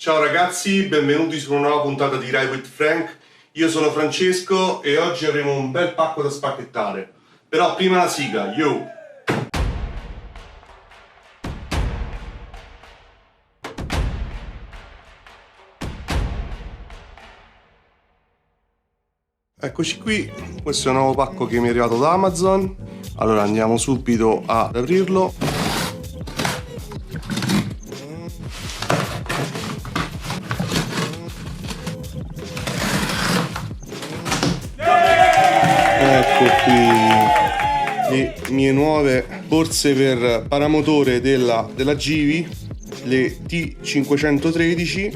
Ciao ragazzi, benvenuti su una nuova puntata di Ride with Frank. Io sono Francesco e oggi avremo un bel pacco da spacchettare. Però prima la sigla, yo! Eccoci qui, questo è un nuovo pacco che mi è arrivato da Amazon. Allora andiamo subito ad aprirlo. Ecco qui le mie nuove borse per paramotore della Givi, le T513,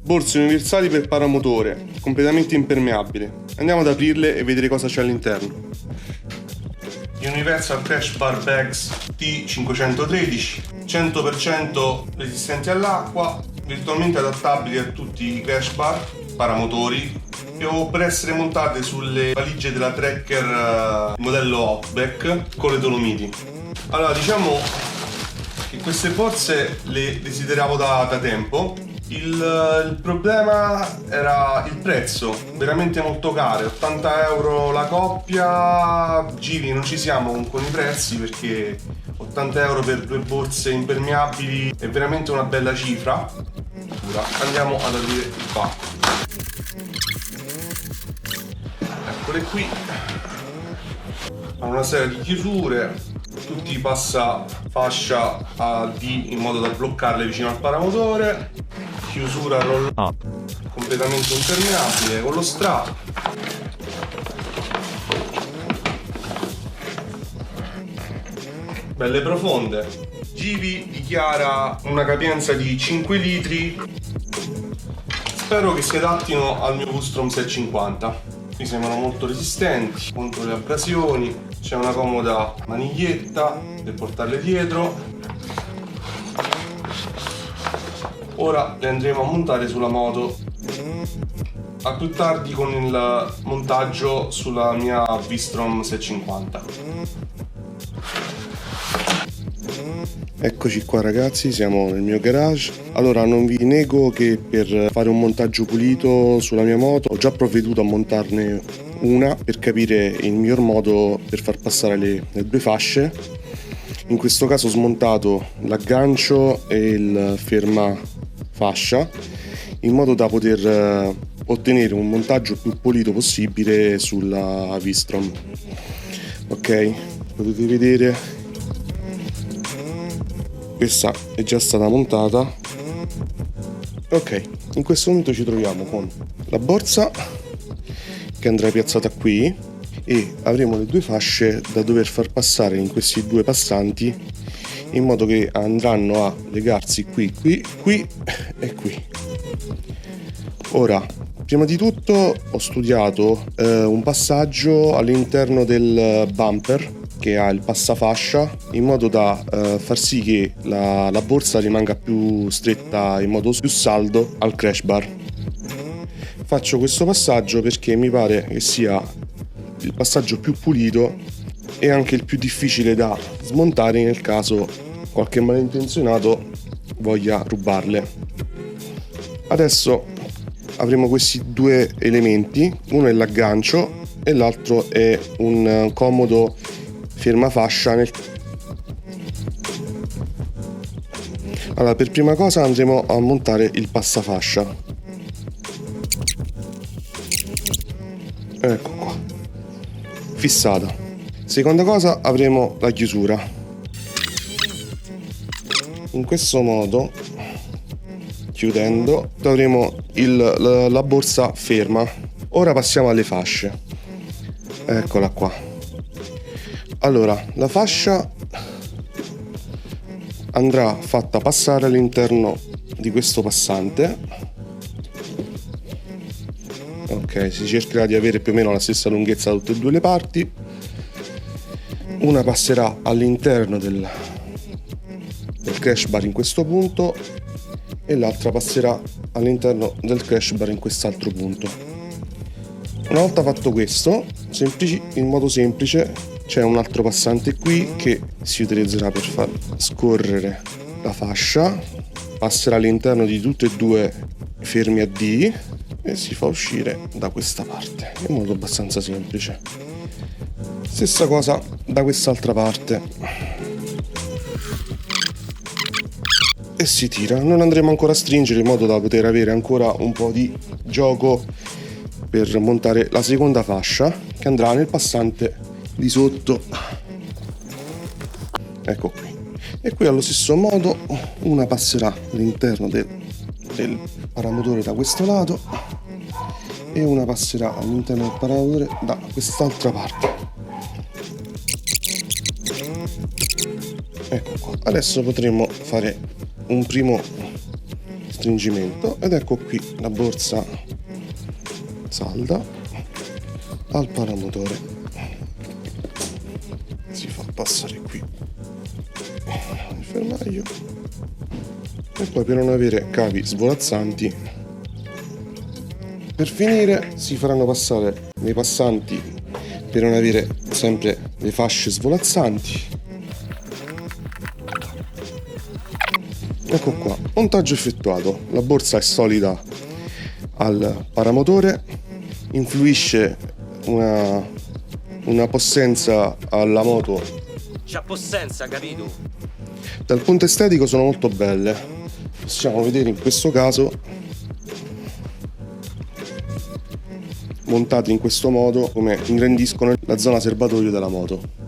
borse universali per paramotore, completamente impermeabili. Andiamo ad aprirle e vedere cosa c'è all'interno. Universal Crash Bar Bags T513, 100% resistenti all'acqua, virtualmente adattabili a tutti i crash bar, paramotori, o per essere montate sulle valigie della Trekker modello Outback con le Dolomiti. Allora, diciamo che queste borse le desideravo da tempo. Il problema era il prezzo, veramente molto care, 80 euro la coppia. Givi, non ci siamo con i prezzi perché 80 euro per due borse impermeabili è veramente una bella cifra. Ora andiamo ad aprire il pacco. Eccole qui, hanno una serie di chiusure, tutti passa fascia a D in modo da bloccarle vicino al paramotore, chiusura roll up completamente impermeabile con lo strap, belle profonde. Givi dichiara una capienza di 5 litri, spero che si adattino al mio Vustrom 650. Mi sembrano molto resistenti contro le abrasioni, c'è una comoda maniglietta per portarle dietro. Ora le andremo a montare sulla moto, a più tardi con il montaggio sulla mia V-Strom 650. Eccoci qua ragazzi, siamo nel mio garage. Allora, non vi nego che per fare un montaggio pulito sulla mia moto ho già provveduto a montarne una per capire il miglior modo per far passare le due fasce. In questo caso ho smontato l'aggancio e il ferma fascia in modo da poter ottenere un montaggio più pulito possibile sulla V-Strom. Ok, potete vedere, questa è già stata montata. Ok, in questo momento ci troviamo con la borsa che andrà piazzata qui e avremo le due fasce da dover far passare in questi due passanti in modo che andranno a legarsi qui e qui. Ora, prima di tutto ho studiato un passaggio all'interno del bumper che ha il passafascia in modo da far sì che la borsa rimanga più stretta in modo più saldo al crash bar. Faccio questo passaggio perché mi pare che sia il passaggio più pulito e anche il più difficile da smontare nel caso qualche malintenzionato voglia rubarle. Adesso avremo questi due elementi, uno è l'aggancio e l'altro è un comodo fermafascia. Allora, per prima cosa andremo a montare il passafascia. Ecco qua, fissata. Seconda cosa, avremo la chiusura. In questo modo, chiudendo, avremo la borsa ferma. Ora passiamo alle fasce. Eccola qua. Allora, la fascia andrà fatta passare all'interno di questo passante. Ok, si cercherà di avere più o meno la stessa lunghezza da tutte e due le parti. Una passerà all'interno del crash bar in questo punto e l'altra passerà all'interno del crash bar in quest'altro punto. Una volta fatto questo, in modo semplice, c'è un altro passante qui che si utilizzerà per far scorrere la fascia passerà all'interno di tutte e due i fermi a D e si fa uscire da questa parte, in modo abbastanza semplice. Stessa cosa da quest'altra parte. E si tira. Non andremo ancora a stringere in modo da poter avere ancora un po' di gioco per montare la seconda fascia che andrà nel passante di sotto. Ecco qui. E qui allo stesso modo una passerà all'interno del paramotore da questo lato e una passerà all'interno del paramotore da quest'altra parte. Ecco qua. Adesso potremo fare un primo stringimento ed ecco qui la borsa salda al paramotore. Si fa passare qui il fermaglio e poi, per non avere cavi svolazzanti, per finire si faranno passare nei passanti per non avere sempre le fasce svolazzanti. Ecco qua, montaggio effettuato. La borsa è solida al paramotore, influisce una possenza alla moto. C'ha possenza, capito? Dal punto estetico sono molto belle. Possiamo vedere in questo caso, montate in questo modo, come ingrandiscono la zona serbatoio della moto.